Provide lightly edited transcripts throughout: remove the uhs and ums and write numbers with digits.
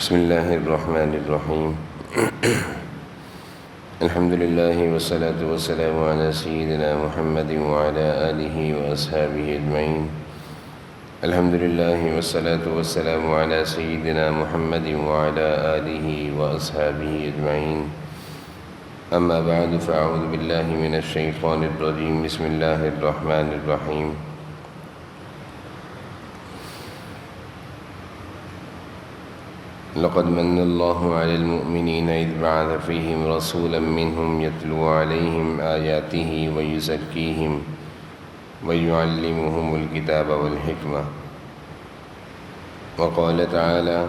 بسم اللہ الرحمن الرحیم الحمد للہ والصلاة والسلام علی سیدنا محمد وعلی آلہ واصحابہ اجمعین الحمد للہ والصلاة والسلام علی سیدنا محمد وعلی آلہ واصحابہ اجمعین اما بعد فاعوذ باللہ من الشیطان الرجیم بسم اللہ الرحمن الرحیم لقد من الله على المؤمنين إذ بعث فيهم رسولا منهم يتلو عليهم آياته ويزكيهم ويعلمهم الكتاب والحكمة وقال تعالى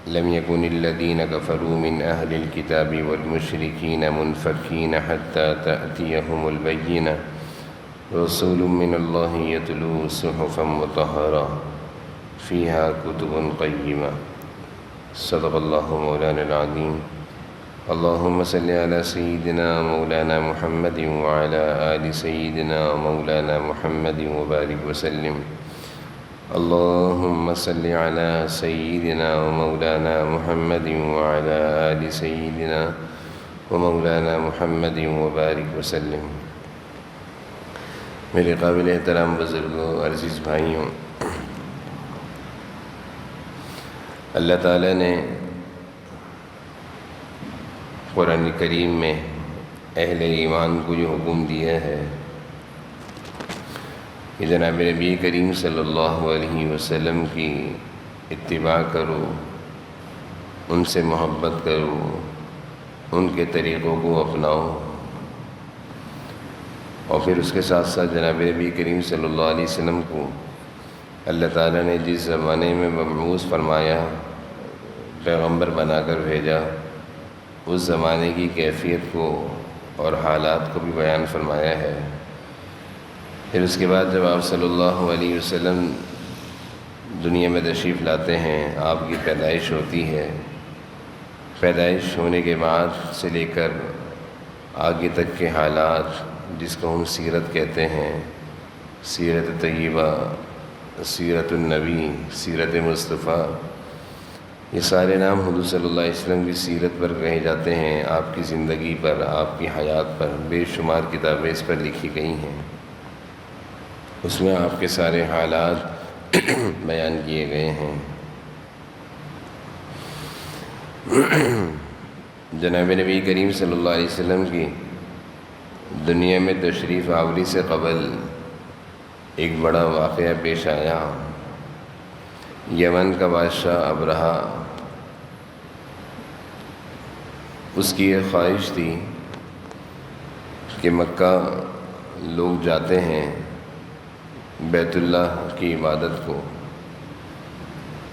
لم يكن الذين كفروا من أهل الكتاب والمشركين منفكين حتى تأتيهم البينة رسول من الله يتلو صحفا مطهرة فيها كتب قيمة صدق اللہ مولانا العظیم اللہم صلی علی سیدنا مولانا محمد وعلی آل سیدنا مولانا محمد وبارک وسلم اللہم صلی علی سیدنا مولانا محمد وعلی آل سیدنا مولانا محمد وبارک وسلم۔ میرے قابل احترام بزرگوں، عزیز بھائیوں، اللہ تعالیٰ نے قرآن کریم میں اہل ایمان کو جو حکم دیا ہے کہ جناب نبی کریم صلی اللہ علیہ وسلم کی اتباع کرو، ان سے محبت کرو، ان کے طریقوں کو اپناؤ، اور پھر اس کے ساتھ ساتھ جناب نبی کریم صلی اللہ علیہ وسلم کو اللہ تعالیٰ نے جس زمانے میں مبعوث فرمایا، پیغمبر بنا کر بھیجا، اس زمانے کی کیفیت کو اور حالات کو بھی بیان فرمایا ہے۔ پھر اس کے بعد جب آپ صلی اللہ علیہ وسلم دنیا میں تشریف لاتے ہیں، آپ کی پیدائش ہوتی ہے، پیدائش ہونے کے بعد سے لے کر آگے تک کے حالات جس کو ہم سیرت کہتے ہیں، سیرت طیبہ، سیرت النبی، سیرت مصطفیٰ، یہ سارے نام حضور صلی اللہ علیہ وسلم کی سیرت پر کہے جاتے ہیں، آپ کی زندگی پر، آپ کی حیات پر بے شمار کتابیں اس پر لکھی گئی ہیں، اس میں آپ کے سارے حالات بیان کیے گئے ہیں۔ جناب نبی کریم صلی اللہ علیہ وسلم کی دنیا میں تشریف آوری سے قبل ایک بڑا واقعہ پیش آیا۔ یمن کا بادشاہ ابرہہ، اس کی یہ خواہش تھی کہ مکہ لوگ جاتے ہیں بیت اللہ کی عبادت کو۔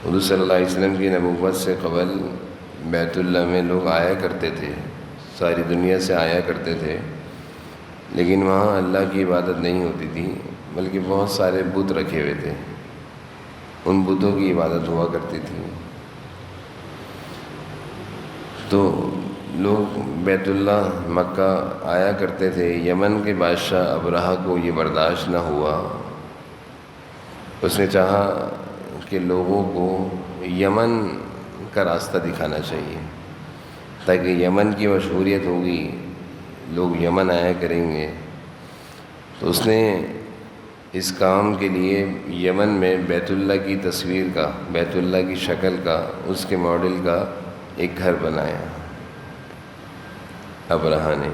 حضور صلی اللہ علیہ وسلم کی نبوت سے قبل بیت اللہ میں لوگ آیا کرتے تھے، ساری دنیا سے آیا کرتے تھے، لیکن وہاں اللہ کی عبادت نہیں ہوتی تھی، بلکہ بہت سارے بت رکھے ہوئے تھے، ان بتوں کی عبادت ہوا کرتی تھی۔ تو لوگ بیت اللہ مکہ آیا کرتے تھے۔ یمن کے بادشاہ ابرہہ کو یہ برداشت نہ ہوا، اس نے چاہا کہ لوگوں کو یمن کا راستہ دکھانا چاہیے تاکہ یمن کی مشہوریت ہوگی، لوگ یمن آیا کریں گے۔ تو اس نے اس کام کے لیے یمن میں بیت اللہ کی تصویر کا، بیت اللہ کی شکل کا، اس کے ماڈل کا ایک گھر بنایا ابرہہ نے،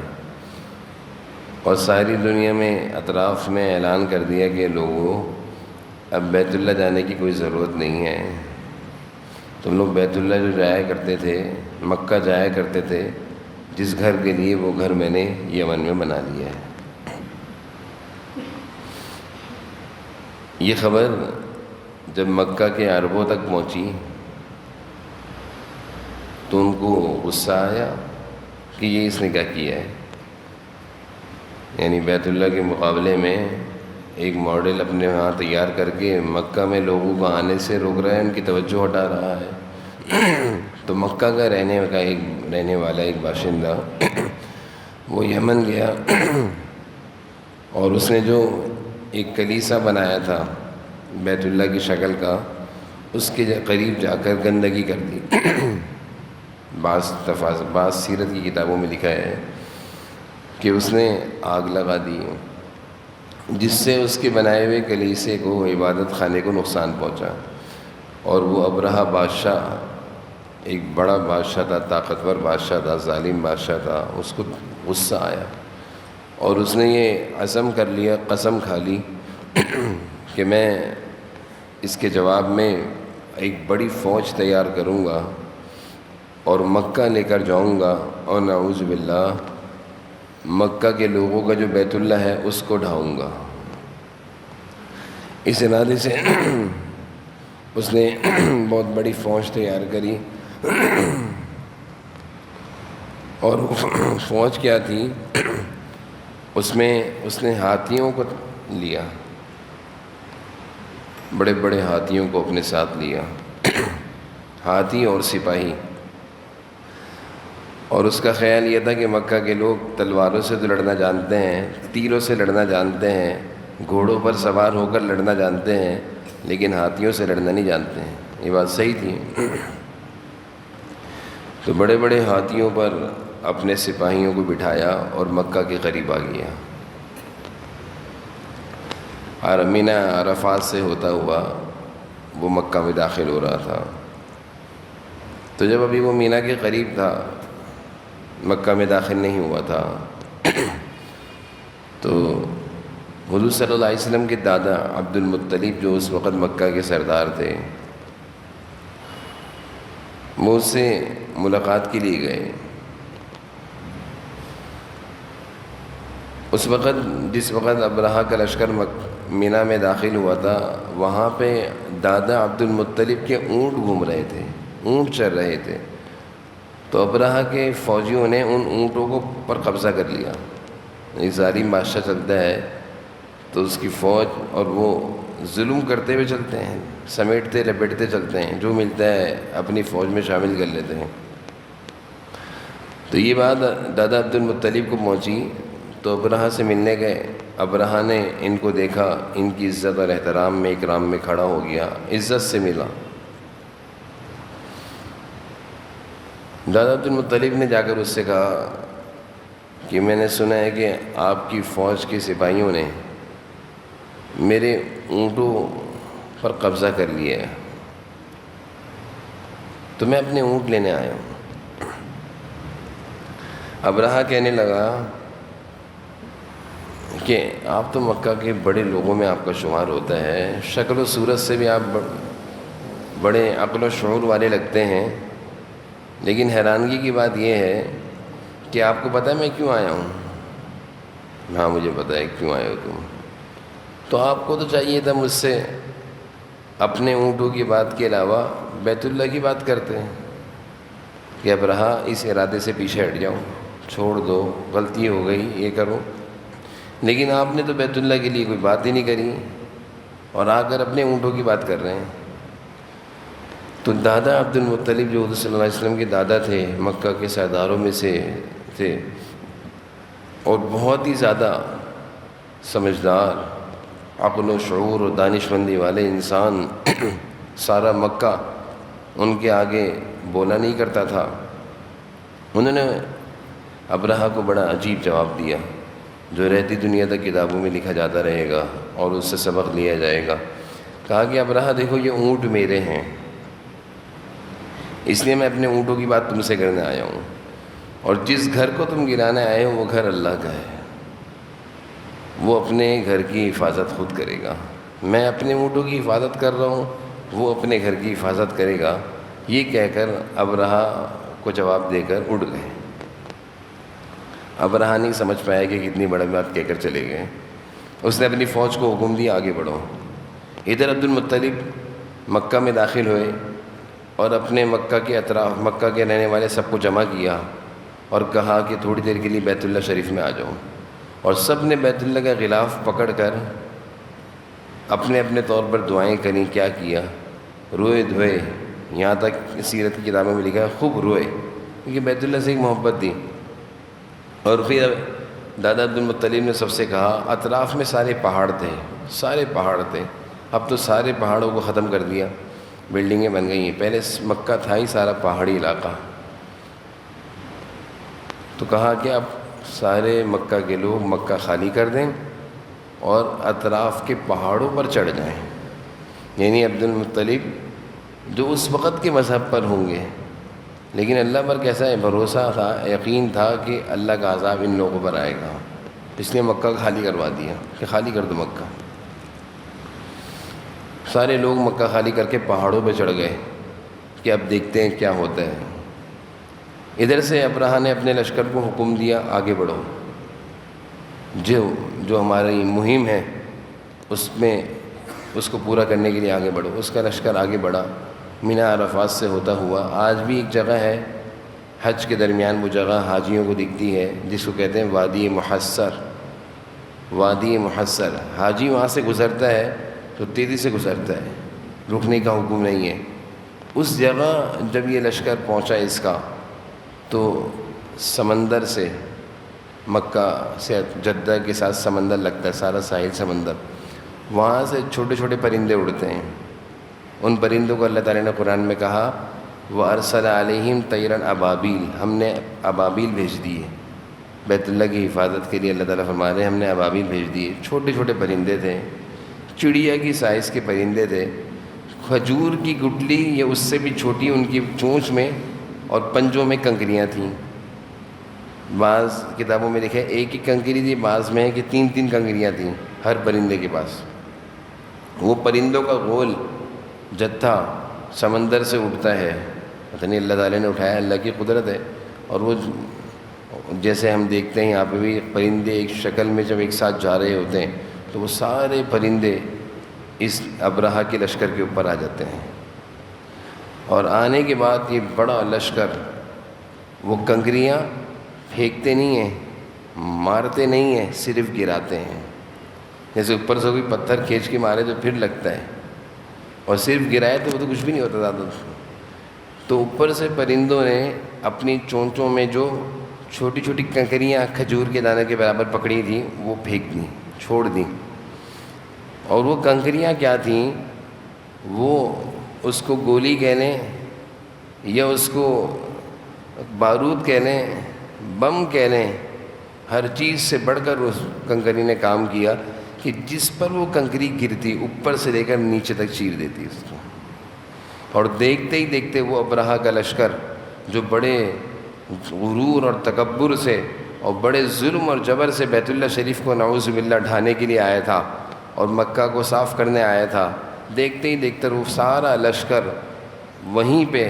اور ساری دنیا میں اطراف میں اعلان کر دیا کہ لوگوں اب بیت اللہ جانے کی کوئی ضرورت نہیں ہے، تم لوگ بیت اللہ جو جایا کرتے تھے، مکہ جایا کرتے تھے، جس گھر کے لیے وہ گھر میں نے یمن میں بنا لیا ہے۔ یہ خبر جب مکہ کے عربوں تک پہنچی تو ان کو غصہ آیا کہ یہ اس نے کیا کیا ہے، یعنی بیت اللہ کے مقابلے میں ایک ماڈل اپنے ہاں تیار کر کے مکہ میں لوگوں کو آنے سے روک رہا ہے، ان کی توجہ ہٹا رہا ہے۔ تو مکہ کا رہنے والا ایک باشندہ وہ یمن گیا، اور اس نے جو ایک کلیسا بنایا تھا بیت اللہ کی شکل کا، اس کے قریب جا کر گندگی کر دی۔ بعض سیرت کی کتابوں میں لکھا ہے کہ اس نے آگ لگا دی جس سے اس کے بنائے ہوئے کلیسے کو، عبادت خانے کو نقصان پہنچا، اور وہ ابرہہ بادشاہ ایک بڑا بادشاہ تھا، طاقتور بادشاہ تھا، ظالم بادشاہ تھا، اس کو غصہ آیا اور اس نے یہ عزم کر لیا، قسم کھا لی کہ میں اس کے جواب میں ایک بڑی فوج تیار کروں گا اور مکہ لے کر جاؤں گا، اور نعوذ باللہ مکہ کے لوگوں کا جو بیت اللہ ہے اس کو ڈھاؤں گا۔ اس ارادے سے اس نے بہت بڑی فوج تیار کری، اور فوج کیا تھی، اس میں اس نے ہاتھیوں کو لیا، بڑے بڑے ہاتھیوں کو اپنے ساتھ لیا، ہاتھی اور سپاہی، اور اس کا خیال یہ تھا کہ مکہ کے لوگ تلواروں سے تو لڑنا جانتے ہیں، تیروں سے لڑنا جانتے ہیں، گھوڑوں پر سوار ہو کر لڑنا جانتے ہیں، لیکن ہاتھیوں سے لڑنا نہیں جانتے ہیں۔ یہ بات صحیح تھی۔ تو بڑے بڑے ہاتھیوں پر اپنے سپاہیوں کو بٹھایا اور مکہ کے قریب آ گیا، اور مینا عرفات سے ہوتا ہوا وہ مکہ میں داخل ہو رہا تھا۔ تو جب ابھی وہ مینا کے قریب تھا، مکہ میں داخل نہیں ہوا تھا، تو حضور صلی اللہ علیہ وسلم کے دادا عبد المطلب جو اس وقت مکہ کے سردار تھے، وہ اس سے ملاقات کے لیے گئے۔ اس وقت جس وقت ابرہہ کا لشکر مینا میں داخل ہوا تھا، وہاں پہ دادا عبد المطلب کے اونٹ گھوم رہے تھے، اونٹ چر رہے تھے۔ تو ابرہہ کے فوجیوں نے ان اونٹوں کو پر قبضہ کر لیا۔ ایک ظالم بادشاہ چلتا ہے تو اس کی فوج، اور وہ ظلم کرتے ہوئے چلتے ہیں، سمیٹتے لپیٹتے چلتے ہیں، جو ملتا ہے اپنی فوج میں شامل کر لیتے ہیں۔ تو یہ بات دادا عبد المطلب کو پہنچی، تو ابرہہ سے ملنے گئے۔ ابرہہ نے ان کو دیکھا، ان کی عزت اور احترام میں اکرام میں کھڑا ہو گیا، عزت سے ملا۔ دادا عبد المطلب نے جا کر اس سے کہا کہ میں نے سنا ہے کہ آپ کی فوج کے سپاہیوں نے میرے اونٹوں پر قبضہ کر لیا ہے، تو میں اپنے اونٹ لینے آیا ہوں۔ ابرہہ کہنے لگا کہ آپ تو مکہ کے بڑے لوگوں میں آپ کا شمار ہوتا ہے، شکل و صورت سے بھی آپ بڑے عقل و شعور والے لگتے ہیں، لیکن حیرانگی کی بات یہ ہے کہ آپ کو پتہ ہے میں کیوں آیا ہوں؟ ہاں مجھے پتہ ہے کیوں آئے ہو تم۔ تو آپ کو تو چاہیے تھا مجھ سے اپنے اونٹوں کی بات کے علاوہ بیت اللہ کی بات کرتے ہیں کہ ابرہہ اس ارادے سے پیچھے ہٹ جاؤ، چھوڑ دو، غلطی ہو گئی، یہ کرو، لیکن آپ نے تو بیت اللہ کے لیے کوئی بات ہی نہیں کری، اور آ کر اپنے اونٹوں کی بات کر رہے ہیں۔ تو دادا عبد المطلب جو حضور صلی اللہ علیہ وسلم کے دادا تھے، مکہ کے سرداروں میں سے تھے، اور بہت ہی زیادہ سمجھدار، عقل و شعور و دانشمندی والے انسان، سارا مکہ ان کے آگے بولا نہیں کرتا تھا۔ انہوں نے ابرہہ کو بڑا عجیب جواب دیا جو رہتی دنیا تک کتابوں میں لکھا جاتا رہے گا اور اس سے سبق لیا جائے گا۔ کہا کہ ابرہہ دیکھو یہ اونٹ میرے ہیں، اس لیے میں اپنے اونٹوں کی بات تم سے کرنے آیا ہوں، اور جس گھر کو تم گرانے آئے ہو وہ گھر اللہ کا ہے، وہ اپنے گھر کی حفاظت خود کرے گا، میں اپنے اونٹوں کی حفاظت کر رہا ہوں، وہ اپنے گھر کی حفاظت کرے گا۔ یہ کہہ کر ابرہہ کو جواب دے کر اڑ گئے۔ ابرہہ نہیں سمجھ پایا کہ کتنی بڑی بات کہہ کر چلے گئے۔ اس نے اپنی فوج کو حکم دیا آگے بڑھو۔ ادھر عبد المطلب مکہ میں داخل ہوئے اور اپنے مکہ کے اطراف، مکہ کے رہنے والے سب کو جمع کیا اور کہا کہ تھوڑی دیر کے لیے بیت اللہ شریف میں آ جاؤ، اور سب نے بیت اللہ کا غلاف پکڑ کر اپنے اپنے طور پر دعائیں کریں۔ کیا کیا؟ روئے دھوئے، یہاں تک سیرت کی کتابوں میں لکھا ہے خوب روئے، کیونکہ بیت اللہ سے ایک محبت تھی۔ اور پھر دادا عبد المطلب نے سب سے کہا، اطراف میں سارے پہاڑ تھے، سارے پہاڑ تھے، اب تو سارے پہاڑوں کو ختم کر دیا، بلڈنگیں بن گئی ہیں. پہلے مکہ تھا ہی سارا پہاڑی علاقہ. تو کہا کہ اب سارے مکہ کے لوگ مکہ خالی کر دیں اور اطراف کے پہاڑوں پر چڑھ جائیں. یعنی عبد المطلب جو اس وقت کے مذہب پر ہوں گے، لیکن اللہ پر کیسا ہے بھروسہ تھا، یقین تھا کہ اللہ کا عذاب ان لوگوں پر آئے گا، اس لیے مکہ خالی کروا دیا کہ خالی کر دو مکہ. سارے لوگ مکہ خالی کر کے پہاڑوں پہ چڑھ گئے کہ اب دیکھتے ہیں کیا ہوتا ہے. ادھر سے ابرہہ نے اپنے لشکر کو حکم دیا آگے بڑھو، جو ہماری مہم ہے اس میں اس کو پورا کرنے کے لیے آگے بڑھو. اس کا لشکر آگے بڑھا مینا عرفات سے ہوتا ہوا. آج بھی ایک جگہ ہے حج کے درمیان، وہ جگہ حاجیوں کو دکھتی ہے جس کو کہتے ہیں وادی محصر. وادی محصر، حاجی وہاں سے گزرتا ہے تو تیزی سے گزرتا ہے، رکنے کا حکم نہیں ہے. اس جگہ جب یہ لشکر پہنچا اس کا، تو سمندر سے، مکہ سے جدہ کے ساتھ سمندر لگتا ہے، سارا ساحل سمندر، وہاں سے چھوٹے چھوٹے پرندے اڑتے ہیں. ان پرندوں کو اللہ تعالیٰ نے قرآن میں کہا وَأَرْسَلَ عَلَيْهِمْ طَيْرًا أَبَابِيل، ہم نے ابابیل بھیج دیے بیت اللہ کی حفاظت کے لیے. اللہ تعالیٰ فرما رہے ہیں ہم نے ابابیل بھیج دیے. چھوٹے چھوٹے پرندے تھے، چڑیا کی سائز کے پرندے تھے، کھجور کی گٹلی یا اس سے بھی چھوٹی ان کی چونچ میں اور پنجوں میں کنکریاں تھیں. بعض کتابوں میں دیکھیں ایک ہی کنکری تھی، بعض میں ہے کہ تین تین کنکریاں تھیں ہر پرندے کے پاس. وہ پرندوں کا غول جتھا سمندر سے اٹھتا ہے، پتہ نہیں اللہ تعالیٰ نے اٹھایا، اللہ کی قدرت ہے. اور وہ جیسے ہم دیکھتے ہیں یہاں پہ بھی پرندے ایک شکل میں جب ایک ساتھ جا رہے ہوتے ہیں تو وہ سارے پرندے اس ابرہہ کے لشکر کے اوپر آ جاتے ہیں. اور آنے کے بعد یہ بڑا لشکر وہ کنکریاں پھینکتے نہیں ہیں، مارتے نہیں ہیں، صرف گراتے ہیں. جیسے اوپر سے کوئی پتھر کھینچ کے مارے تو پھر لگتا ہے، اور صرف گرائے تو وہ تو کچھ بھی نہیں ہوتا زیادہ. تو اوپر سے پرندوں نے اپنی چونچوں میں جو چھوٹی چھوٹی کنکریاں کھجور کے دانے کے برابر پکڑی تھیں وہ پھینک دیں، چھوڑ دیں. اور وہ کنکریاں کیا تھیں، وہ اس کو گولی کہہ لیں یا اس کو بارود کہہ لیں، بم کہہ لیں، ہر چیز سے بڑھ کر اس کنکری نے کام کیا کہ جس پر وہ کنکری گرتی اوپر سے لے کر نیچے تک چیر دیتی اس کو. اور دیکھتے ہی دیکھتے وہ ابرہہ کا لشکر جو بڑے غرور اور تکبر سے اور بڑے ظلم اور جبر سے بیت اللہ شریف کو نعوذ باللہ ڈھانے کے لیے آیا تھا اور مکہ کو صاف کرنے آیا تھا، دیکھتے ہی دیکھتے وہ سارا لشکر وہیں پہ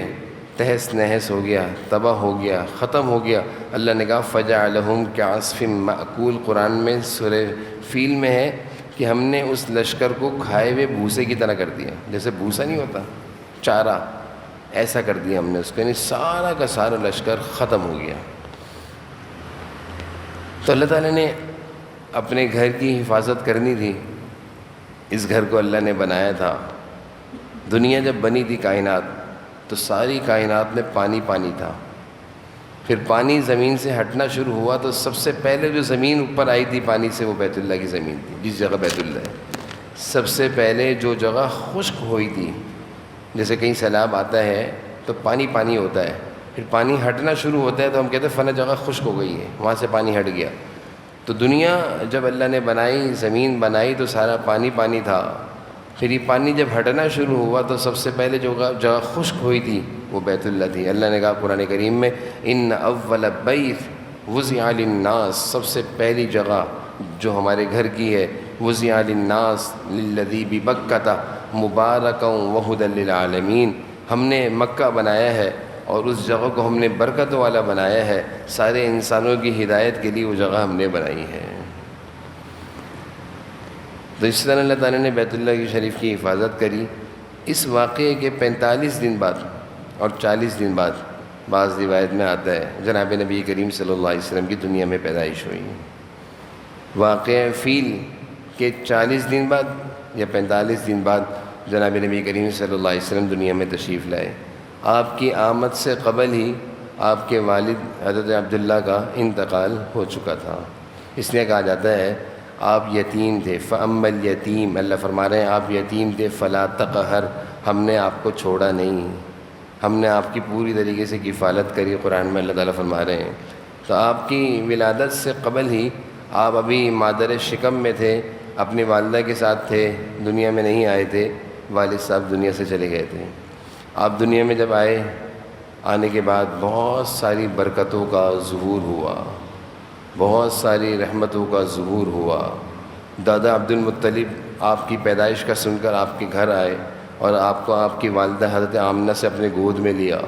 تہس نہس ہو گیا، تباہ ہو گیا، ختم ہو گیا. اللہ نے کہا فَجَعَلَهُمْ كَعَصْفٍ مَأْكُولٍ، قرآن میں سورہ فیل میں ہے کہ ہم نے اس لشکر کو کھائے ہوئے بھوسے کی طرح کر دیا. جیسے بھوسا نہیں ہوتا چارہ، ایسا کر دیا ہم نے اس کو، یعنی سارا کا سارا لشکر ختم ہو گیا. تو اللہ تعالیٰ نے اپنے گھر کی حفاظت کرنی تھی. اس گھر کو اللہ نے بنایا تھا. دنیا جب بنی تھی کائنات تو ساری کائنات میں پانی پانی تھا. پھر پانی زمین سے ہٹنا شروع ہوا تو سب سے پہلے جو زمین اوپر آئی تھی پانی سے وہ بیت اللہ کی زمین تھی، جس جگہ بیت اللہ ہے. سب سے پہلے جو جگہ خشک ہوئی تھی، جیسے کہیں سیلاب آتا ہے تو پانی پانی ہوتا ہے، پھر پانی ہٹنا شروع ہوتا ہے تو ہم کہتے ہیں فلاں جگہ خشک ہو گئی ہے، وہاں سے پانی ہٹ گیا. تو دنیا جب اللہ نے بنائی، زمین بنائی تو سارا پانی پانی تھا. پھر یہ پانی جب ہٹنا شروع ہوا تو سب سے پہلے جو جگہ خشک ہوئی تھی وہ بیت اللہ تھی. اللہ نے کہا قرآن کریم میں ان اول بیت وضع للناس، سب سے پہلی جگہ جو ہمارے گھر کی ہے وضع للناس للذی ببکۃ مبارکا وہدی للعالمین، ہم نے مکہ بنایا ہے اور اس جگہ کو ہم نے برکت والا بنایا ہے، سارے انسانوں کی ہدایت کے لیے وہ جگہ ہم نے بنائی ہے. تو اس طرح اللہ تعالیٰ نے بیت اللہ کی شریف کی حفاظت کری. اس واقعے کے 45 دن بعد اور 40 دن بعد بعض روایت میں آتا ہے جناب نبی کریم صلی اللہ علیہ وسلم کی دنیا میں پیدائش ہوئی. واقعہ فیل کے 40 دن بعد یا 45 دن بعد جناب نبی کریم صلی اللہ علیہ وسلم دنیا میں تشریف لائے. آپ کی آمد سے قبل ہی آپ کے والد حضرت عبداللہ کا انتقال ہو چکا تھا. اس لیے کہا جاتا ہے آپ یتیم تھے. فَأَمَّا الْيَتِيمُ، اللہ فرما رہے ہیں آپ یتیم تھے، فَلَا تَقْهَرْ، ہم نے آپ کو چھوڑا نہیں، ہم نے آپ کی پوری طریقے سے کفالت کری۔ قرآن میں اللہ تعالیٰ فرما رہے ہیں۔ تو آپ کی ولادت سے قبل ہی آپ ابھی مادر شکم میں تھے، اپنی والدہ کے ساتھ تھے، دنیا میں نہیں آئے تھے، والد صاحب دنیا سے چلے گئے تھے۔ آپ دنیا میں جب آئے، آنے کے بعد بہت ساری برکتوں کا ظہور ہوا، بہت ساری رحمتوں کا ظہور ہوا۔ دادا عبد المطلب آپ کی پیدائش کا سن کر آپ کے گھر آئے اور آپ کو آپ کی والدہ حضرت آمنہ سے اپنے گود میں لیا۔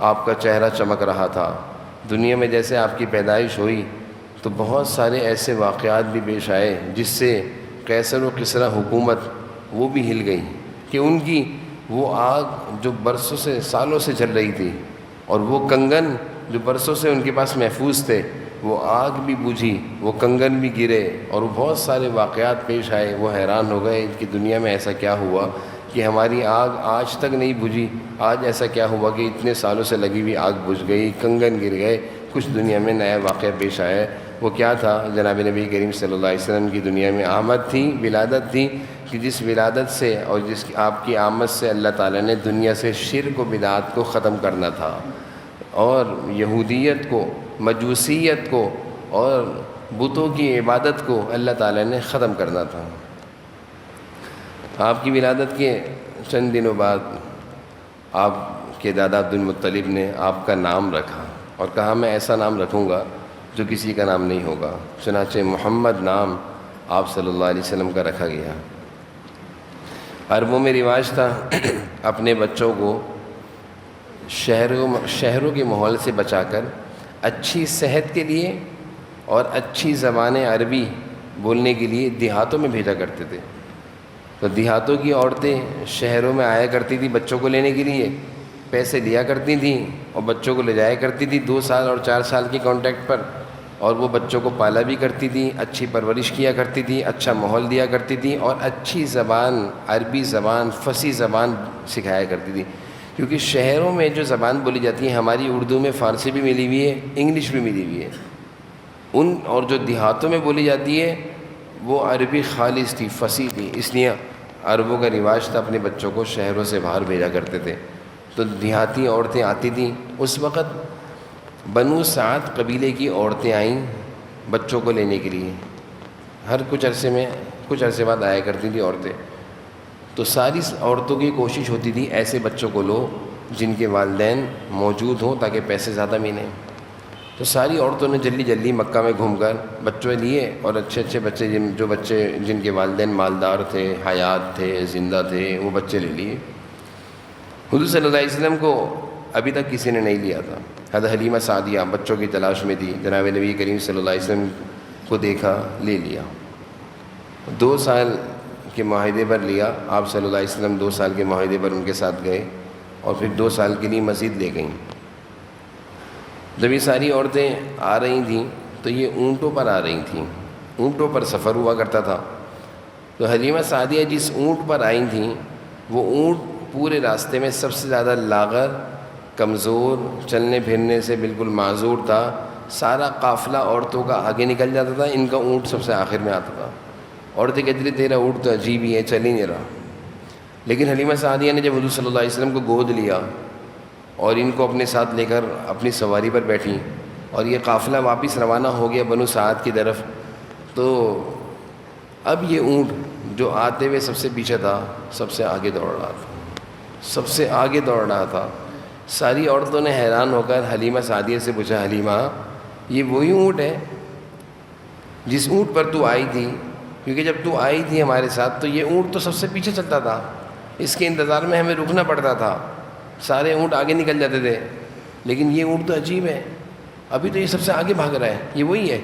آپ کا چہرہ چمک رہا تھا۔ دنیا میں جیسے آپ کی پیدائش ہوئی تو بہت سارے ایسے واقعات بھی پیش آئے جس سے قیصر و کسریٰ حکومت وہ بھی ہل گئی کہ ان کی وہ آگ جو برسوں سے سالوں سے چل رہی تھی اور وہ کنگن جو برسوں سے ان کے پاس محفوظ تھے، وہ آگ بھی بجھی، وہ کنگن بھی گرے اور وہ بہت سارے واقعات پیش آئے۔ وہ حیران ہو گئے کہ دنیا میں ایسا کیا ہوا کہ ہماری آگ آج تک نہیں بجھی، آج ایسا کیا ہوا کہ اتنے سالوں سے لگی ہوئی آگ بجھ گئی، کنگن گر گئے۔ کچھ دنیا میں نیا واقعہ پیش آیا۔ وہ کیا تھا؟ جناب نبی کریم صلی اللہ علیہ وسلم کی دنیا میں آمد تھی، ولادت تھی، کہ جس ولادت سے اور جس کی آپ کی آمد سے اللہ تعالیٰ نے دنیا سے شرک و بدعات کو ختم کرنا تھا اور یہودیت کو، مجوسیت کو اور بتوں کی عبادت کو اللہ تعالیٰ نے ختم کرنا تھا۔ آپ کی ولادت کے چند دنوں بعد آپ کے دادا عبد المطلب نے آپ کا نام رکھا اور کہا میں ایسا نام رکھوں گا جو کسی کا نام نہیں ہوگا۔ چنانچہ محمد نام آپ صلی اللہ علیہ وسلم کا رکھا گیا۔ عربوں میں رواج تھا اپنے بچوں کو شہروں کے ماحول سے بچا کر اچھی صحت کے لیے اور اچھی زبان عربی بولنے کے لیے دیہاتوں میں بھیجا کرتے تھے۔ تو دیہاتوں کی عورتیں شہروں میں آیا کرتی تھیں بچوں کو لینے کے لیے، پیسے لیا کرتی تھیں اور بچوں کو لے جایا کرتی تھی 2 سال اور 4 سال کے کانٹریکٹ پر، اور وہ بچوں کو پالا بھی کرتی تھی، اچھی پرورش کیا کرتی تھی، اچھا ماحول دیا کرتی تھی اور اچھی زبان، عربی زبان، فصیح زبان سکھایا کرتی تھی۔ کیونکہ شہروں میں جو زبان بولی جاتی ہے، ہماری اردو میں فارسی بھی ملی ہوئی ہے، انگلش بھی ملی ہوئی ہے، اور جو دیہاتوں میں بولی جاتی ہے وہ عربی خالص تھی، فصیح تھی۔ اس لیے عربوں کا رواج تھا اپنے بچوں کو شہروں سے باہر بھیجا کرتے تھے۔ تو دیہاتی عورتیں آتی تھیں۔ اس وقت بنو سعد قبیلے کی عورتیں آئیں بچوں کو لینے کے لیے، ہر کچھ عرصے بعد آیا کرتی تھیں عورتیں۔ تو ساری عورتوں کی کوشش ہوتی تھی ایسے بچوں کو لو جن کے والدین موجود ہوں تاکہ پیسے زیادہ ملیں۔ تو ساری عورتوں نے جلدی مکہ میں گھوم کر بچوں لیے اور اچھے بچے جن کے والدین مالدار تھے، حیات تھے، زندہ تھے، وہ بچے لے لیے۔ حضور صلی اللہ علیہ وسلم کو ابھی تک کسی نے نہیں لیا تھا۔ حضرت حلیمہ سعدیہ بچوں کی تلاش میں تھی، جناب نبی کریم صلی اللہ علیہ وسلم کو دیکھا، لے لیا۔ 2 سال کے معاہدے پر لیا آپ صلی اللہ علیہ وسلم، 2 سال کے معاہدے پر ان کے ساتھ گئے اور پھر 2 سال کے لیے مزید لے گئیں۔ جب یہ ساری عورتیں آ رہی تھیں تو یہ اونٹوں پر آ رہی تھیں، اونٹوں پر سفر ہوا کرتا تھا۔ تو حلیمہ سعدیہ جس اونٹ پر آئی تھیں وہ اونٹ پورے راستے میں سب سے زیادہ لاغر، کمزور، چلنے پھرنے سے بالکل معذور تھا۔ سارا قافلہ عورتوں کا آگے نکل جاتا تھا، ان کا اونٹ سب سے آخر میں آتا تھا۔ عورتیں کہتی تھیں تیرا اونٹ تو عجیب ہی ہے، چل ہی نہیں رہا۔ لیکن حلیمہ سعدیہ نے جب حضور صلی اللہ علیہ وسلم کو گود لیا اور ان کو اپنے ساتھ لے کر اپنی سواری پر بیٹھیں اور یہ قافلہ واپس روانہ ہو گیا بنو سعد کی طرف، تو اب یہ اونٹ جو آتے ہوئے سب سے پیچھے تھا سب سے آگے دوڑ رہا تھا، سب سے آگے دوڑ رہا تھا۔ ساری عورتوں نے حیران ہو کر حلیمہ سعدیہ سے پوچھا، حلیمہ یہ وہی اونٹ ہے جس اونٹ پر تو آئی تھی؟ کیونکہ جب تو آئی تھی ہمارے ساتھ تو یہ اونٹ تو سب سے پیچھے چلتا تھا، اس کے انتظار میں ہمیں رکنا پڑتا تھا، سارے اونٹ آگے نکل جاتے تھے، لیکن یہ اونٹ تو عجیب ہے، ابھی تو یہ سب سے آگے بھاگ رہا ہے، یہ وہی ہے؟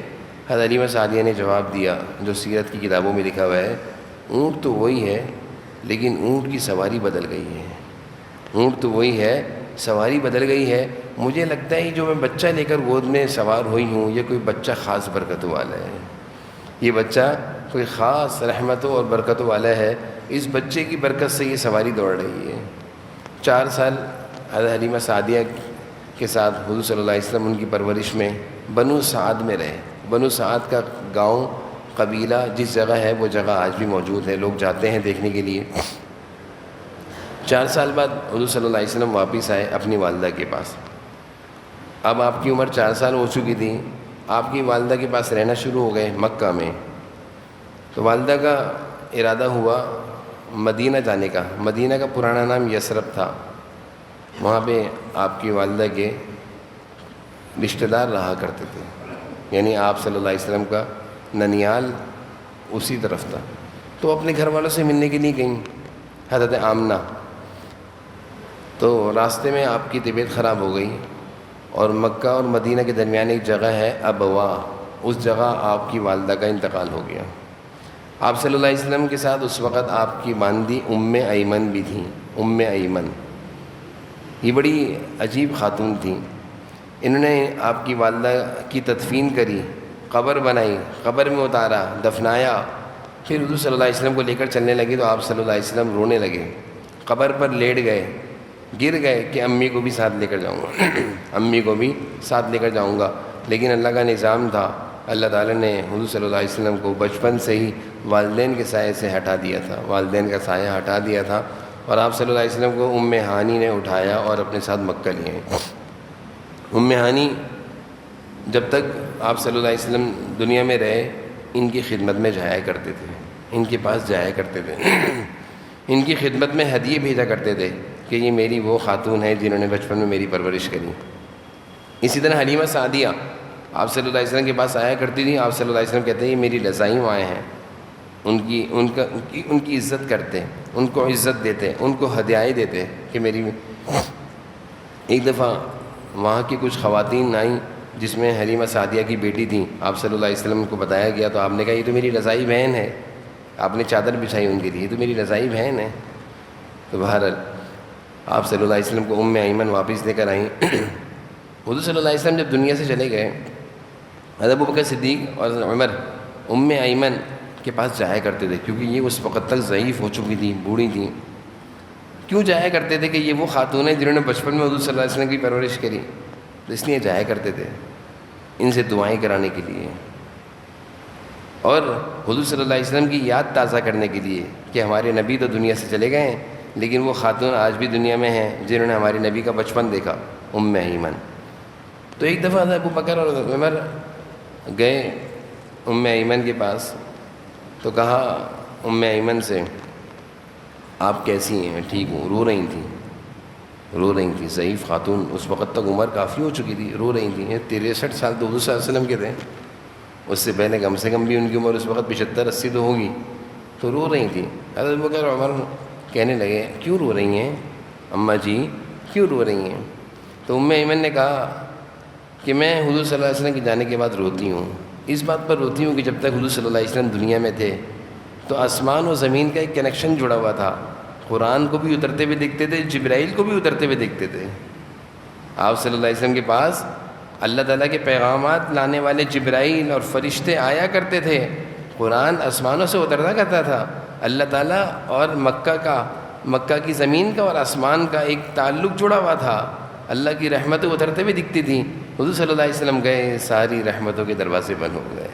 حضرت حلیمہ سعدیہ نے جواب دیا جو سیرت کی کتابوں میں لکھا ہوا ہے، اونٹ تو وہی ہے لیکن اونٹ کی سواری بدل گئی ہے، اونٹ تو وہی ہے، سواری بدل گئی ہے۔ مجھے لگتا ہے جو میں بچہ لے کر گود میں سوار ہوئی ہوں یہ کوئی بچہ خاص برکتوں والا ہے، یہ بچہ کوئی خاص رحمتوں اور برکتوں والا ہے، اس بچے کی برکت سے یہ سواری دوڑ رہی ہے۔ 4 سال حضرت حلیمہ سعدیہ کے ساتھ حضور صلی اللہ علیہ وسلم ان کی پرورش میں بنو سعد میں رہے۔ بنو سعد کا گاؤں، قبیلہ جس جگہ ہے وہ جگہ آج بھی موجود ہے، لوگ جاتے ہیں دیکھنے کے لیے۔ 4 سال بعد حضور صلی اللہ علیہ وسلم واپس آئے اپنی والدہ کے پاس. اب آپ کی عمر 4 سال ہو چکی تھی. آپ کی والدہ کے پاس رہنا شروع ہو گئے مکہ میں. تو والدہ کا ارادہ ہوا مدینہ جانے کا. مدینہ کا پرانا نام یثرب تھا. وہاں پہ آپ کی والدہ کے رشتہ دار رہا کرتے تھے، یعنی آپ صلی اللہ علیہ وسلم کا ننیال اسی طرف تھا. تو اپنے گھر والوں سے ملنے کے لیے گئیں حضرت آمنہ. تو راستے میں آپ کی طبیعت خراب ہو گئی اور مکہ اور مدینہ کے درمیان ایک جگہ ہے ابوا، اس جگہ آپ کی والدہ کا انتقال ہو گیا. آپ صلی اللہ علیہ وسلم کے ساتھ اس وقت آپ کی باندی ایمن بھی تھیں. ایمن یہ بڑی عجیب خاتون تھیں. انہوں نے آپ کی والدہ کی تدفین کری، قبر بنائی، قبر میں اتارا، دفنایا. پھر حضور صلی اللہ علیہ وسلم کو لے کر چلنے لگی تو آپ صلی اللہ علیہ وسلم رونے لگے. قبر پر لیٹ گئے، گر گئے کہ امی کو بھی ساتھ لے کر جاؤں گا امی کو بھی ساتھ لے کر جاؤں گا. لیکن اللہ کا نظام تھا، اللہ تعالیٰ نے حضور صلی اللہ علیہ وسلم کو بچپن سے ہی والدین کے سائے سے ہٹا دیا تھا، والدین کا سایہ ہٹا دیا تھا. اور آپ صلی اللہ علیہ وسلم کو ہانی نے اٹھایا اور اپنے ساتھ مکہ لیے. ہانی جب تک آپ صلی اللہ علیہ وسلم دنیا میں رہے ان کی خدمت میں جایا کرتے تھے، ان کے پاس جایا کرتے تھے، ان کی خدمت میں ہدیے بھیجا کرتے تھے کہ یہ میری وہ خاتون ہے جنہوں نے بچپن میں میری پرورش کری. اسی طرح حلیمہ سعدیہ آپ صلی اللہ علیہ وسلم کے پاس آیا کرتی تھیں. آپ صلی اللہ علیہ وسلم کہتے ہیں یہ میری رضائی مائیں ہیں، ان کی عزت کرتے، ان کو عزت دیتے، ان کو ہدیائیں دیتے کہ میری. ایک دفعہ وہاں کی کچھ خواتین آئیں جس میں حلیمہ سعدیہ کی بیٹی تھیں. آپ صلی اللہ علیہ وسلم کو بتایا گیا تو آپ نے کہا یہ تو میری رضائی بہن ہے. آپ نے چادر بچھائی ان کے لیے، یہ تو میری رضائی بہن ہے. تو بہرحال آپ صلی اللہ علیہ وسلم کو ایمن واپس لے کر آئیں. حضور صلی اللہ علیہ وسلم جب دنیا سے چلے گئے حضرت ابوبکر صدیق اور عمر ایمن کے پاس جایا کرتے تھے کیونکہ یہ اس وقت تک ضعیف ہو چکی تھیں، بوڑھی تھیں. کیوں جایا کرتے تھے کہ یہ وہ خاتون ہیں جنہوں نے بچپن میں حضور صلی اللہ علیہ وسلم کی پرورش کری، تو اس لیے جایا کرتے تھے ان سے دعائیں کرانے کے لیے اور حضور صلی اللہ علیہ وسلم کی یاد تازہ کرنے کے لیے کہ ہمارے نبی تو دنیا سے چلے گئے ہیں لیکن وہ خاتون آج بھی دنیا میں ہیں جنہوں نے ہمارے نبی کا بچپن دیکھا، ایمن. تو ایک دفعہ حضرت ابوبکر اور عمر گئے ایمن کے پاس تو کہا ایمن سے آپ کیسی ہیں؟ ٹھیک ہوں. رو رہی تھیں ضعیف خاتون، اس وقت تک عمر کافی ہو چکی تھی، رو رہی تھیں. 63 سال تو حضور صلی اللہ علیہ وسلم کے تھے، اس سے پہلے کم سے کم بھی ان کی عمر اس وقت 75-80 تو ہوگی. تو رو رہی تھیں. حضرت ابوبکر اور عمر کہنے لگے کیوں رو رہی ہیں اماں جی، کیوں رو رہی ہیں؟ تو ایمن نے کہا کہ میں حضور صلی اللہ علیہ وسلم کے جانے کے بعد روتی ہوں. اس بات پر روتی ہوں کہ جب تک حضور صلی اللہ علیہ وسلم دنیا میں تھے تو آسمان و زمین کا ایک کنیکشن جڑا ہوا تھا. قرآن کو بھی اترتے ہوئے دیکھتے تھے، جبرائیل کو بھی اترتے ہوئے دیکھتے تھے. آپ صلی اللہ علیہ وسلم کے پاس اللہ تعالیٰ کے پیغامات لانے والے جبرائیل اور فرشتے آیا کرتے تھے. قرآن آسمانوں سے اترتا کرتا تھا. اللہ تعالیٰ اور مکہ کی زمین کا اور آسمان کا ایک تعلق جڑا ہوا تھا. اللہ کی رحمتیں اترتے ہوئے دکھتی تھیں. حضور صلی اللہ علیہ وسلم گئے، ساری رحمتوں کے دروازے بند ہو گئے.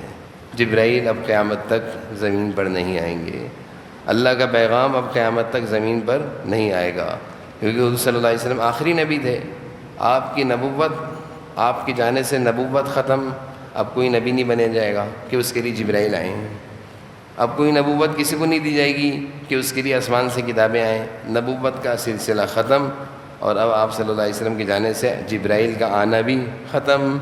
جبرائیل اب قیامت تک زمین پر نہیں آئیں گے. اللہ کا پیغام اب قیامت تک زمین پر نہیں آئے گا کیونکہ حضور صلی اللہ علیہ وسلم آخری نبی تھے. آپ کی نبوت، آپ کی جانے سے نبوت ختم. اب کوئی نبی نہیں بنے جائے گا کہ اس کے لیے جبرائیل آئیں. اب کوئی نبوت کسی کو نہیں دی جائے گی کہ اس کے لیے آسمان سے کتابیں آئیں. نبوت کا سلسلہ ختم اور اب آپ صلی اللہ علیہ وسلم کے جانے سے جبرائیل کا آنا بھی ختم.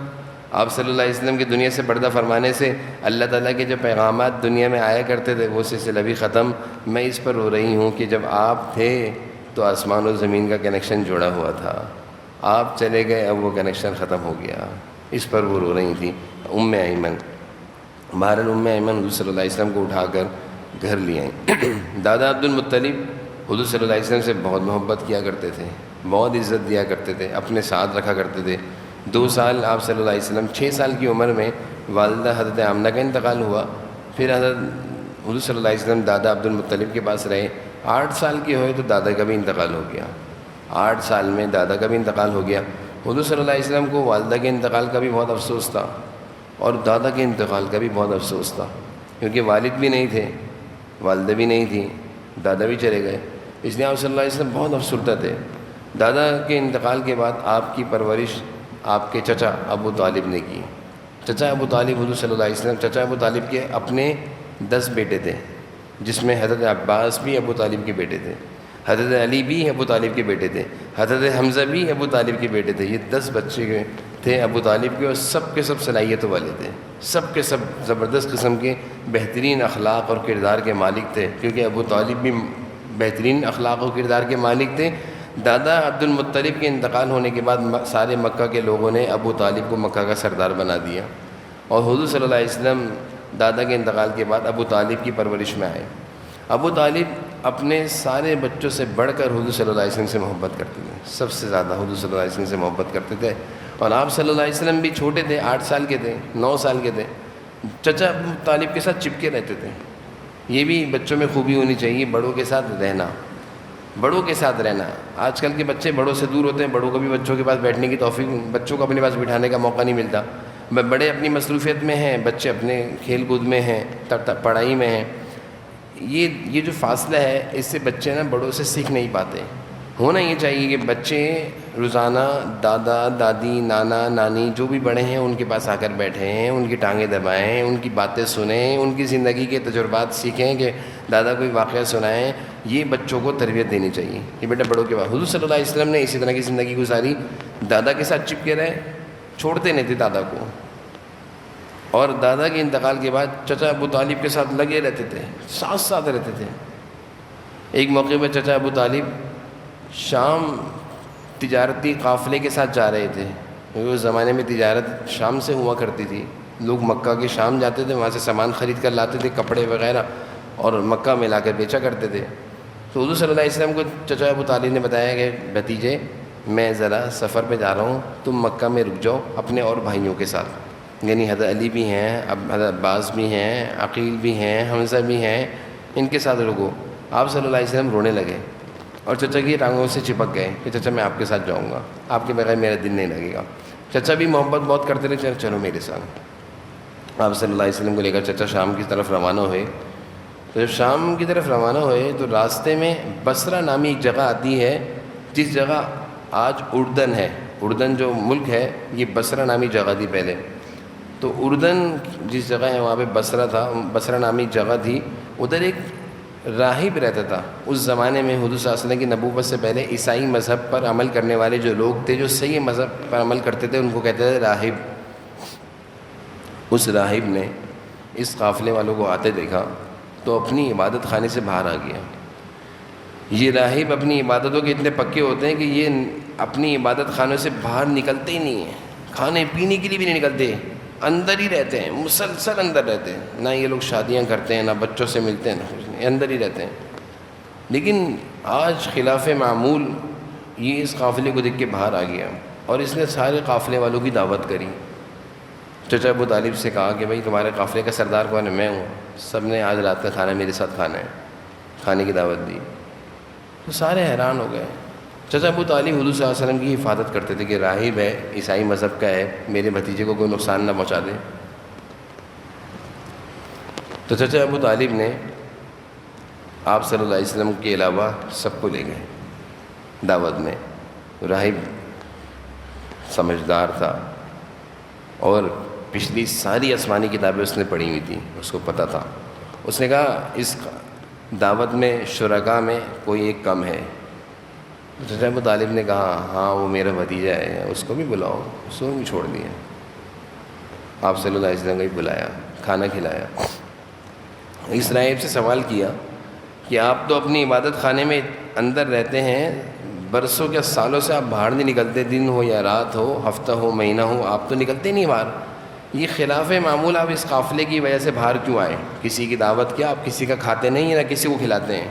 آپ صلی اللہ علیہ وسلم کی دنیا سے پردہ فرمانے سے اللہ تعالیٰ کے جو پیغامات دنیا میں آیا کرتے تھے وہ سلسلہ بھی ختم. میں اس پر رو رہی ہوں کہ جب آپ تھے تو آسمان و زمین کا کنیکشن جوڑا ہوا تھا، آپ چلے گئے اب وہ کنیکشن ختم ہو گیا. اس پر وہ رو رہی تھی ایمن. بہرحال ایمن حضور صلی اللہ علیہ وسلم کو اٹھا کر گھر لے آئیں. دادا عبد المطلب حضور صلی اللہ علیہ وسلم سے بہت محبت کیا کرتے تھے، بہت عزت دیا کرتے تھے، اپنے ساتھ رکھا کرتے تھے. 2 سال آپ صلی اللہ علیہ وسلم 6 سال کی عمر میں والدہ حضرت آمنہ کا انتقال ہوا. پھر حضرت حضور صلی اللہ علیہ وسلم دادا عبد المطلب کے پاس رہے. 8 سال کے ہوئے تو دادا کا بھی انتقال ہو گیا. 8 سال میں دادا کا بھی انتقال ہو گیا. حضور صلی اللہ علیہ وسلم کو والدہ کے انتقال کا بھی بہت افسوس تھا اور دادا کے انتقال کا بھی بہت افسوس تھا کیونکہ والد بھی نہیں تھے، والدہ بھی نہیں تھی، دادا بھی چلے گئے. اس لیے آپ صلی اللہ علیہ وسلم بہت افسردہ تھے۔ دادا کے انتقال کے بعد آپ کی پرورش آپ کے چچا ابو طالب نے کی۔ چچا ابو طالب حضور صلی اللہ علیہ وسلم، چچا ابو طالب کے اپنے 10 بیٹے تھے، جس میں حضرت عباس بھی ابو طالب کے بیٹے تھے، حضرت علی بھی ابو طالب کے بیٹے تھے، حضرت حمزہ بھی ابو طالب کے بیٹے تھے۔ یہ 10 بچے تھے ابو طالب کے، اور سب کے سب صلاحیتوں والے تھے، سب کے سب زبردست قسم کے بہترین اخلاق اور کردار کے مالک تھے، کیونکہ ابو طالب بھی بہترین اخلاق و کردار کے مالک تھے۔ دادا عبد المطلب کے انتقال ہونے کے بعد سارے مکہ کے لوگوں نے ابو طالب کو مکہ کا سردار بنا دیا، اور حضور صلی اللہ علیہ وسلم دادا کے انتقال کے بعد ابو طالب کی پرورش میں آئے۔ ابو طالب اپنے سارے بچوں سے بڑھ کر حضور صلی اللہ علیہ وسلم سے محبت کرتے تھے، سب سے زیادہ حضور صلی اللہ علیہ وسلم سے محبت کرتے تھے، اور آپ صلی اللہ علیہ وسلم بھی چھوٹے تھے، 8 سال کے تھے، 9 سال کے تھے، چچا ابو طالب کے ساتھ چپکے رہتے تھے۔ یہ بھی بچوں میں خوبی ہونی چاہیے، بڑوں کے ساتھ رہنا، بڑوں کے ساتھ رہنا۔ آج کل کے بچے بڑوں سے دور ہوتے ہیں، بڑوں کو بھی بچوں کے پاس بیٹھنے کی توفیق، بچوں کو اپنے پاس بٹھانے کا موقع نہیں ملتا۔ بڑے اپنی مصروفیت میں ہیں، بچے اپنے کھیل کود میں ہیں، پڑھائی میں ہیں۔ یہ جو فاصلہ ہے، اس سے بچے نا بڑوں سے سیکھ نہیں پاتے۔ ہونا یہ چاہیے کہ بچے روزانہ دادا دادی نانا نانی جو بھی بڑے ہیں ان کے پاس آ کر بیٹھیں، ان کی ٹانگیں دبائیں، ان کی باتیں سنیں، ان کی زندگی کے تجربات سیکھیں، کہ دادا کوئی واقعہ سنائیں۔ یہ بچوں کو تربیت دینی چاہیے کہ بیٹا بڑوں کے بعد۔ حضور صلی اللہ علیہ وسلم نے اسی طرح کی زندگی گزاری، دادا کے ساتھ چپکے رہے، چھوڑتے نہیں تھے دادا کو، اور دادا کے انتقال کے بعد چچا ابو طالب کے ساتھ لگے رہتے تھے، ساتھ رہتے تھے۔ ایک موقع پہ چچا ابو طالب شام تجارتی قافلے کے ساتھ جا رہے تھے، کیونکہ اس زمانے میں تجارت شام سے ہوا کرتی تھی، لوگ مکہ کے شام جاتے تھے، وہاں سے سامان خرید کر لاتے تھے، کپڑے وغیرہ، اور مکہ میں لا کر بیچا کرتے تھے۔ تو حضور صلی اللہ علیہ وسلم کو چچا ابو طالب نے بتایا کہ بھتیجے میں ذرا سفر پہ جا رہا ہوں، تم مکہ میں رک جاؤ اپنے اور بھائیوں کے ساتھ، یعنی حضرت علی بھی ہیں، حضرت عباس بھی ہیں، عقیل بھی ہیں، حمزہ بھی ہیں، ان کے ساتھ رکو۔ آپ صلی اللہ علیہ وسلم رونے لگے اور چچا کی ٹانگوں سے چپک گئے کہ چچا میں آپ کے ساتھ جاؤں گا، آپ کے بغیر میرا دل نہیں لگے گا۔ چچا بھی محبت بہت کرتے رہے، چلو میرے ساتھ۔ آپ صلی اللہ علیہ وسلم کو لے کر چچا شام کی طرف روانہ ہوئے۔ تو جب شام کی طرف روانہ ہوئے تو راستے میں بصرہ نامی ایک جگہ آتی ہے، جس جگہ آج اردن ہے۔ اردن جو ملک ہے یہ بصرہ نامی جگہ تھی پہلے۔ تو اردن جس جگہ ہے وہاں پہ بصرہ تھا، بصرہ نامی جگہ تھی، ادھر ایک راہب رہتا تھا۔ اس زمانے میں حضور صلی اللہ علیہ وسلم کی نبوت سے پہلے عیسائی مذہب پر عمل کرنے والے جو لوگ تھے، جو صحیح مذہب پر عمل کرتے تھے، ان کو کہتے تھے راہب۔ اس راہب نے اس قافلے والوں کو آتے دیکھا تو اپنی عبادت خانے سے باہر آ گیا۔ یہ راہب اپنی عبادتوں کے اتنے پکے ہوتے ہیں کہ یہ اپنی عبادت خانوں سے باہر نکلتے ہی نہیں ہیں، کھانے پینے کے لیے بھی نہیں نکلتے، اندر ہی رہتے ہیں، مسلسل اندر رہتے ہیں۔ نہ یہ لوگ شادیاں کرتے ہیں، نہ بچوں سے ملتے ہیں، نہ کچھ نہیں، اندر ہی رہتے ہیں۔ لیکن آج خلاف معمول یہ اس قافلے کو دیکھ کے باہر آ گیا، اور اس نے سارے قافلے والوں کی دعوت کری۔ چچا ابو طالب سے کہا کہ بھائی تمہارے قافلے کا سردار کون ہے؟ میں ہوں۔ سب نے آج رات کا کھانا میرے ساتھ کھانا ہے، کھانے کی دعوت دی۔ تو سارے حیران ہو گئے۔ چچا ابو طالب حضور صلی اللہ علیہ وسلم کی حفاظت کرتے تھے کہ راہب ہے، عیسائی مذہب کا ہے، میرے بھتیجے کو کوئی نقصان نہ پہنچا دے۔ تو چچا ابو طالب نے آپ صلی اللہ علیہ وسلم کے علاوہ سب کو لے گئے دعوت میں۔ راہب سمجھدار تھا اور پچھلی ساری آسمانی کتابیں اس نے پڑھی ہوئی تھیں، اس کو پتہ تھا۔ اس نے کہا اس دعوت میں شرکاء میں کوئی ایک کم ہے۔ چچا ابو طالب نے کہا ہاں وہ میرا بھتیجا ہے، اس کو بھی بلاؤ۔ اس کو بھی چھوڑ دیا۔ آپ صلی اللہ علیہ وسلم کو بھی بلایا، کھانا کھلایا۔ اس راہب سے سوال کیا کہ آپ تو اپنی عبادت خانے میں اندر رہتے ہیں، برسوں یا سالوں سے آپ باہر نہیں نکلتے، دن ہو یا رات ہو، ہفتہ ہو مہینہ ہو، آپ تو نکلتے نہیں باہر، یہ خلاف معمول آپ اس قافلے کی وجہ سے باہر کیوں آئے؟ کسی کی دعوت کیا آپ کسی کا کھاتے نہیں ہیں، نہ کسی کو کھلاتے ہیں،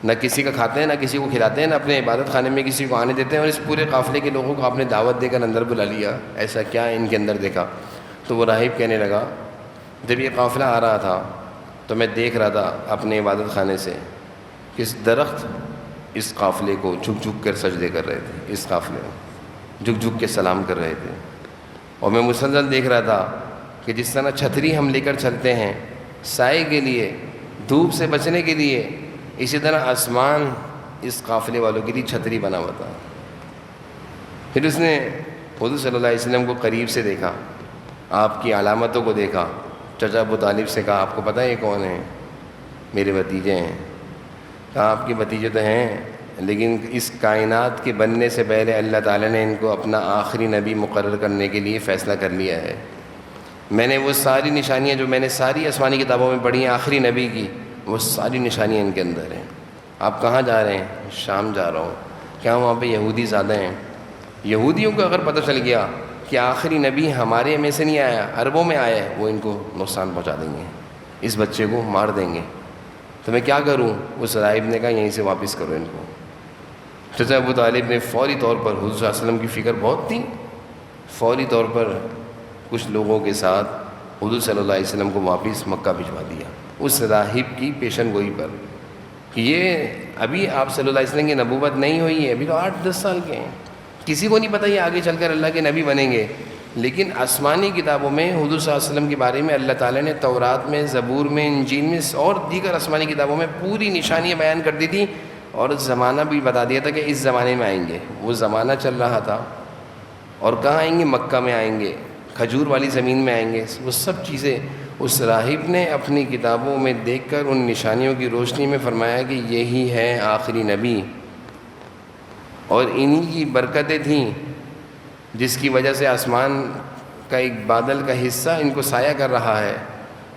نہ کسی کا کھاتے ہیں، نہ کسی کو کھلاتے ہیں، نہ اپنے عبادت خانے میں کسی کو آنے دیتے ہیں، اور اس پورے قافلے کے لوگوں کو آپ نے دعوت دے کر اندر بلا لیا، ایسا کیا ان کے اندر دیکھا؟ تو وہ راہب کہنے لگا جب یہ قافلہ آ رہا تھا تو میں دیکھ رہا تھا اپنے عبادت خانے سے کس درخت اس قافلے کو جھک جھک کر سجدے کر رہے تھے، اس قافلے کو جھک جھک کے سلام کر رہے تھے، اور میں مسلسل دیکھ رہا تھا کہ جس طرح چھتری ہم لے کر چلتے ہیں سائے کے لیے، دھوپ سے بچنے کے لیے، اسی طرح آسمان اس قافلے والوں کے لیے چھتری بنا ہوا تھا۔ پھر اس نے حضور صلی اللہ علیہ وسلم کو قریب سے دیکھا، آپ کی علامتوں کو دیکھا، چچا ابو طالب سے کہا آپ کو پتہ ہے یہ کون ہیں؟ میرے بھتیجے ہیں۔ کہا آپ کے بھتیجے تو ہیں لیکن اس کائنات کے بننے سے پہلے اللہ تعالیٰ نے ان کو اپنا آخری نبی مقرر کرنے کے لیے فیصلہ کر لیا ہے۔ میں نے وہ ساری نشانیاں جو میں نے ساری آسمانی کتابوں میں پڑھی ہیں آخری نبی کی، وہ ساری نشانیاں ان کے اندر ہیں۔ آپ کہاں جا رہے ہیں؟ شام جا رہا ہوں۔ کیا وہاں پہ یہودی زیادہ ہیں؟ یہودیوں کو اگر پتہ چل گیا کہ آخری نبی ہمارے میں سے نہیں آیا، عربوں میں آیا ہے، وہ ان کو نقصان پہنچا دیں گے، اس بچے کو مار دیں گے۔ تو میں کیا کروں؟ اس راہب نے کہا یہیں سے واپس کرو ان کو۔ چچا ابو طالب نے فوری طور پر، حضور صلی اللہ علیہ وسلم کی فکر بہت تھی، فوری طور پر کچھ لوگوں کے ساتھ حضور صلی اللہ علیہ وسلم کو واپس مکہ بھجوا دیا، اس راہب کی پیشن گوئی پر کہ یہ ابھی آپ صلی اللہ علیہ وسلم کی نبوت نہیں ہوئی ہے، ابھی تو 8-10 سال کے ہیں، کسی کو نہیں پتہ یہ آگے چل کر اللہ کے نبی بنیں گے۔ لیکن آسمانی کتابوں میں حضور صلی اللہ علیہ وسلم کے بارے میں اللہ تعالیٰ نے تورات میں، زبور میں، انجیل میں اور دیگر آسمانی کتابوں میں پوری نشانیاں بیان کر دی تھی، اور زمانہ بھی بتا دیا تھا کہ اس زمانے میں آئیں گے۔ وہ زمانہ چل رہا تھا، اور کہاں آئیں گے؟ مکہ میں آئیں گے، کھجور والی زمین میں آئیں گے۔ وہ سب چیزیں اس راہب نے اپنی کتابوں میں دیکھ کر ان نشانیوں کی روشنی میں فرمایا کہ یہی ہے آخری نبی، اور انہی کی برکتیں تھیں جس کی وجہ سے آسمان کا ایک بادل کا حصہ ان کو سایہ کر رہا ہے۔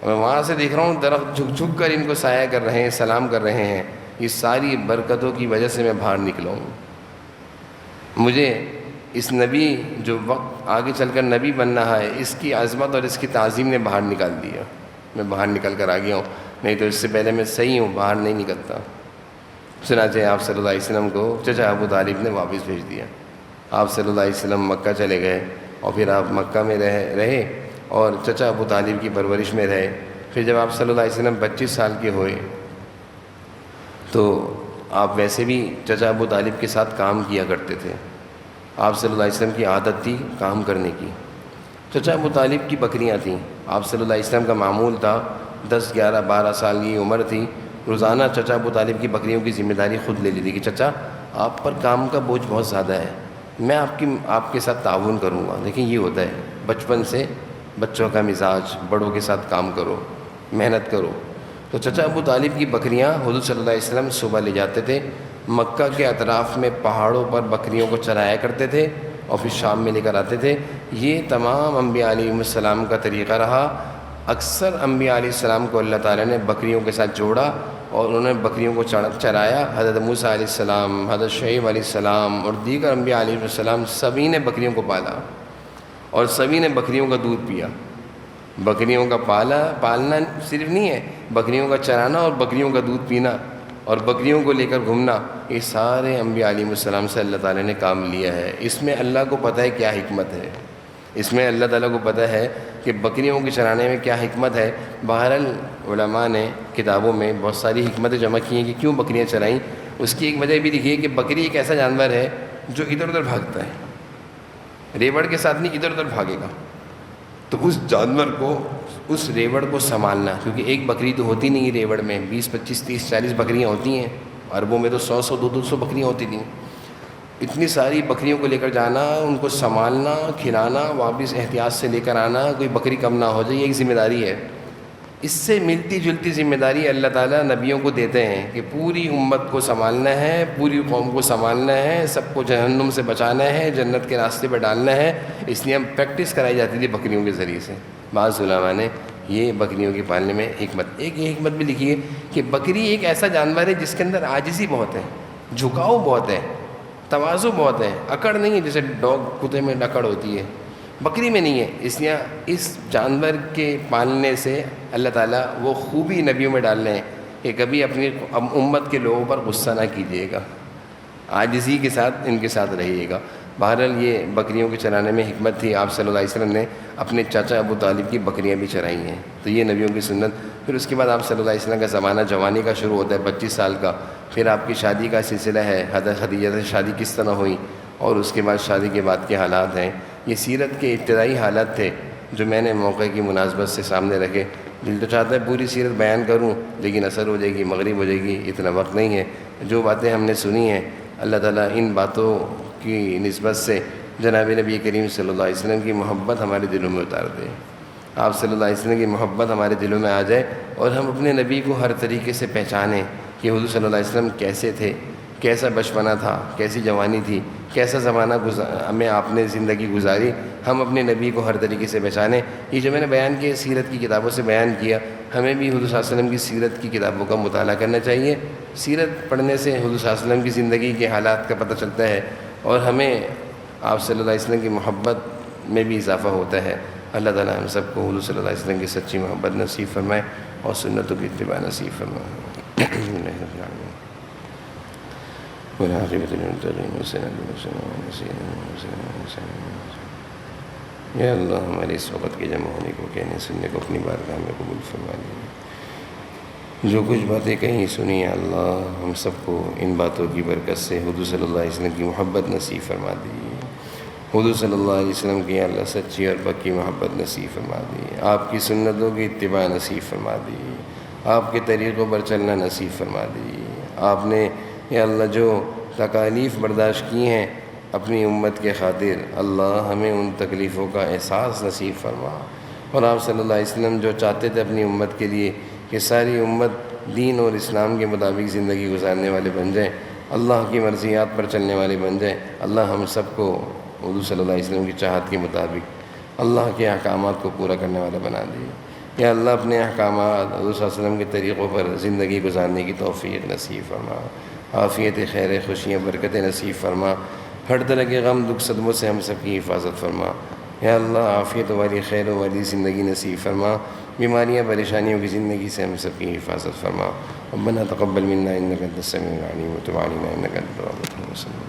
میں وہاں سے دیکھ رہا ہوں درخت جھک جھک کر ان کو سایہ کر رہے ہیں، سلام کر رہے ہیں۔ یہ ساری برکتوں کی وجہ سے میں باہر نکلا ہوں۔ مجھے اس نبی جو وقت آگے چل کر نبی بن رہا ہے، اس کی عظمت اور اس کی تعظیم نے باہر نکال دیا۔ میں باہر نکل کر آ گیا ہوں، نہیں تو اس سے پہلے میں صحیح ہوں، باہر نہیں نکلتا۔ چنانچہ آپ صلی اللہ علیہ وسلم کو چچا ابو طالب نے واپس بھیج دیا۔ آپ صلی اللہ علیہ وسلم مکہ چلے گئے، اور پھر آپ مکہ میں رہے اور چچا ابو طالب کی پرورش میں رہے۔ پھر جب آپ صلی اللہ علیہ وسلم 25 سال کے ہوئے تو آپ ویسے بھی چچا ابو طالب کے ساتھ کام کیا کرتے تھے۔ آپ صلی اللہ علیہ وسلم کی عادت تھی کام کرنے کی۔ چچا ابو طالب کی بکریاں تھیں، آپ صلی اللہ علیہ وسلم کا معمول تھا 10, 11, 12 سال کی عمر تھی، روزانہ چچا ابو طالب کی بکریوں کی ذمہ داری خود لے لی تھی کہ چچا آپ پر کام کا بوجھ بہت زیادہ ہے، میں آپ کے ساتھ تعاون کروں گا۔ دیکھیں یہ ہوتا ہے بچپن سے بچوں کا مزاج، بڑوں کے ساتھ کام کرو، محنت کرو۔ تو چچا ابو طالب کی بکریاں حضور صلی اللہ علیہ وسلم صبح لے جاتے تھے، مکہ کے اطراف میں پہاڑوں پر بکریوں کو چرایا کرتے تھے، اور پھر شام میں لے کر آتے تھے۔ یہ تمام انبیاء علیہ السلام کا طریقہ رہا۔ اکثر انبیاء علیہ السلام کو اللہ تعالیٰ نے بکریوں کے ساتھ جوڑا، اور انہوں نے بکریوں کو چرایا۔ حضرت موسیٰ علیہ السلام، حضرت شعیب علیہ السلام اور دیگر انبیاء علیہ السلام سبھی نے بکریوں کو پالا، اور سبھی نے بکریوں کا دودھ پیا۔ بکریوں کا پالنا صرف نہیں ہے، بکریوں کا چرانا اور بکریوں کا دودھ پینا اور بکریوں کو لے کر گھومنا، یہ سارے انبیاء علیہ السلام سے اللہ تعالیٰ نے کام لیا ہے۔ اس میں اللہ کو پتہ ہے کیا حکمت ہے، اس میں اللہ تعالیٰ کو پتہ ہے کہ بکریوں کے چرانے میں کیا حکمت ہے۔ بہرحال علماء نے کتابوں میں بہت ساری حکمتیں جمع کی ہیں کہ کیوں بکریاں چرائیں۔ اس کی ایک وجہ بھی لکھی ہے کہ بکری ایک ایسا جانور ہے جو ادھر ادھر بھاگتا ہے، ریوڑ کے ساتھ نہیں ادھر ادھر بھاگے گا، تو اس جانور کو، اس ریوڑ کو سنبھالنا، کیونکہ ایک بکری تو ہوتی نہیں ریوڑ میں، 20, 25, 30, 40 بکریاں ہوتی ہیں، عربوں میں تو 100, 200 بکریاں ہوتی تھیں۔ اتنی ساری بکریوں کو لے کر جانا، ان کو سنبھالنا، کھلانا، واپس احتیاط سے لے کر آنا، کوئی بکری کم نہ ہو جائے، یہ ایک ذمہ داری ہے۔ اس سے ملتی جلتی ذمہ داری اللہ تعالیٰ نبیوں کو دیتے ہیں کہ پوری امت کو سنبھالنا ہے، پوری قوم کو سنبھالنا ہے، سب کو جہنم سے بچانا ہے، جنت کے راستے پہ ڈالنا ہے۔ اس لیے ہم پریکٹس کرائی جاتی تھی بکریوں کے ذریعے سے۔ بعض علماء نے یہ بکریوں کے پالنے میں ایک یہ حکمت بھی لکھی ہے کہ بکری ایک ایسا جانور ہے جس کے اندر عاجزی بہت ہے، جھکاؤ بہت ہے، تواضع بہت ہے، اکڑ نہیں ہے جیسے ڈاگ کتے میں اکڑ ہوتی ہے، بکری میں نہیں ہے۔ اس لیے اس جانور کے پالنے سے اللہ تعالیٰ وہ خوبی نبیوں میں ڈال رہے ہیں کہ کبھی اپنی امت کے لوگوں پر غصہ نہ کیجیے گا، عاجزی کے ساتھ ان کے ساتھ رہیے گا۔ بہرحال یہ بکریوں کے چرانے میں حکمت تھی۔ آپ صلی اللہ علیہ وسلم نے اپنے چاچا ابو طالب کی بکریاں بھی چرائی ہیں، تو یہ نبیوں کی سنت۔ پھر اس کے بعد آپ صلی اللہ علیہ وسلم کا زمانہ جوانی کا شروع ہوتا ہے، 25 سال کا۔ پھر آپ کی شادی کا سلسلہ ہے، حضرت خدیجہ سے شادی کس طرح ہوئی، اور اس کے بعد شادی کے بعد کے حالات ہیں۔ یہ سیرت کے ابتدائی حالات تھے جو میں نے موقع کی مناسبت سے سامنے رکھے۔ دل تو چاہتا ہے پوری سیرت بیان کروں، لیکن اثر ہو جائے گی، مغرب ہو جائے گی، اتنا وقت نہیں ہے۔ جو باتیں ہم نے سنی ہیں اللہ تعالیٰ ان باتوں کی نسبت سے جناب نبی کریم صلی اللہ علیہ وسلم کی محبت ہمارے دلوں میں اتار دے، آپ صلی اللہ علیہ وسلم کی محبت ہمارے دلوں میں آ جائے، اور ہم اپنے نبی کو ہر طریقے سے پہچانیں کہ حضور صلی اللہ علیہ وسلم کیسے تھے، کیسا بچپنا تھا، کیسی جوانی تھی، کیسا زمانہ ہمیں آپ نے زندگی گزاری، ہم اپنے نبی کو ہر طریقے سے پہچانیں۔ یہ جو میں نے بیان کیا سیرت کی کتابوں سے بیان کیا، ہمیں بھی حضور صلی اللہ علیہ وسلم کی سیرت کی کتابوں کا مطالعہ کرنا چاہیے۔ سیرت پڑھنے سے حضور صلی اللہ علیہ وسلم کی زندگی کے حالات کا پتہ چلتا ہے، اور ہمیں آپ صلی اللہ علیہ وسلم کی محبت میں بھی اضافہ ہوتا ہے۔ اللہ تعالیٰ ہم سب کو حضور صلی اللہ علیہ وسلم کی سچی محبت نصیب فرمائے اور سنتوں کی اتباع نصیب فرمائے۔ یا اللہ ہمارے اس وقت کے جمع ہونے کو، کہنے سننے کو اپنی بارگاہ میں قبول فرما لیجیے۔ جو کچھ باتیں کہیں سنی یا اللہ ہم سب کو ان باتوں کی برکت سے حضور صلی اللہ علیہ وسلم کی محبت نصیب فرما دیجیے۔ حضور صلی اللہ علیہ وسلم کی یا اللہ سچی اور پکی محبت نصیب فرما دیجیے۔ آپ کی سنتوں کی اتباع نصیب فرما دیجیے، آپ کے طریقوں پر چلنا نصیب فرما دیجیے۔ آپ نے یا اللہ جو تکالیف برداشت کی ہیں اپنی امت کے خاطر، اللہ ہمیں ان تکلیفوں کا احساس نصیب فرما، اور آپ صلی اللہ علیہ وسلم جو چاہتے تھے اپنی امت کے لیے کہ ساری امت دین اور اسلام کے مطابق زندگی گزارنے والے بن جائیں، اللہ کی مرضیات پر چلنے والے بن جائیں، اللہ ہم سب کو حضور صلی اللہ علیہ وسلم کی چاہت کے مطابق اللہ کے احکامات کو پورا کرنے والا بنا دیے۔ یا اللہ اپنے احکامات حضور صلی اللہ علیہ وسلم کے طریقوں پر زندگی گزارنے کی توفیق نصیب فرما، عافیت، خیر، خوشیاں، برکتیں نصیب فرما، ہر طرح کے غم، دکھ، صدموں سے ہم سب کی حفاظت فرما۔ یا اللہ عافیت والی، خیر والی زندگی نصیب فرما، بیماریاں، پریشانیوں کی زندگی سے ہم سب کی حفاظت فرما۔ ربنا تقبل منا انک انت السمیع العلیم وتب علینا انک انت التواب الرحیم۔